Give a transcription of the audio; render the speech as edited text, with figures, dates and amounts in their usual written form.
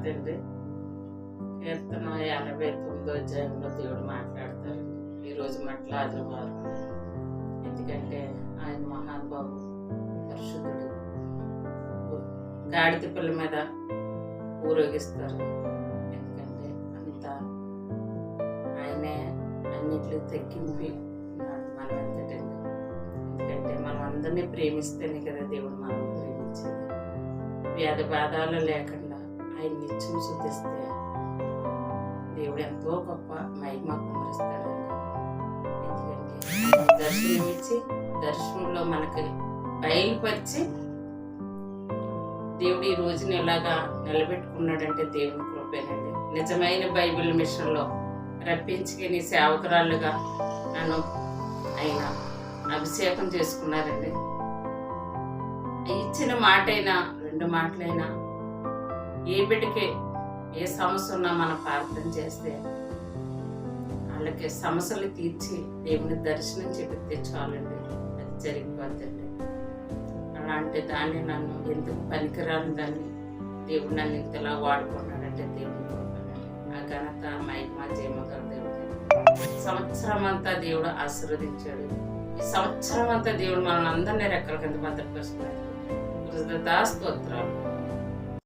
తండ్రి. కీర్తన 89వ అధ్యాయంలో దేవుడు మాట్లాడతారు. ఈరోజు మట్ల ఆదివారం, ఎందుకంటే ఆయన మహానుభావుడు, పరిశుద్ధుడు. గాడిద పిల్ల మీద ఊరేగిస్తారు, ఎందుకంటే అంత ఆయనే అన్నిట్లు తగ్గింపి మనం ఎంతటండి. ఎందుకంటే మనం అందరినీ ప్రేమిస్తేనే కదా దేవుడు మనం ప్రేమించింది. వ్యాధి బాధాలు లేకుండా ఆయన నిత్యం శుద్ధిస్తే దేవుడు ఎంతో గొప్ప మహిమ కుమరిస్తాడండి. ఎందుకంటే దర్శనం ఇచ్చి దర్శనంలో మనకి బయలుపరిచి దేవుడు ఈ రోజుని ఎలాగా నిలబెట్టుకున్నాడంటే దేవుని కృపేనండి. నిజమైన బైబిల్ మిషన్లో రప్పించుకుని సేవకురాళ్ళుగా నన్ను ఆయన అభిషేకం చేసుకున్నారండి. ఇచ్చిన మాటైనా 2 మాటలైనా ఏ బిడ్డకి ఏ సమస్య ఉన్నా మనం ప్రార్థన చేస్తే వాళ్ళకి సమస్యలు తీర్చి దేవుని దర్శనం చెప్పితే చాలండి, అది జరిగిపోద్దండి. అలాంటి దాన్ని నన్ను ఎందుకు పనికిరాని దాన్ని దేవుడు నన్ను ఇంతలా వాడుకున్నాడంటే దేవుని కోరుకున్నాను. ఆ ఘనత మహిమ జయమగల దేవుడు. సంవత్సరం అంతా దేవుడు ఆశీర్వదించాడు. ఈ సంవత్సరం అంతా దేవుడు మనల్ని అందరినీ రెక్కల కింద భద్రపరుచుకున్నాడు. స్తోత్రాలు.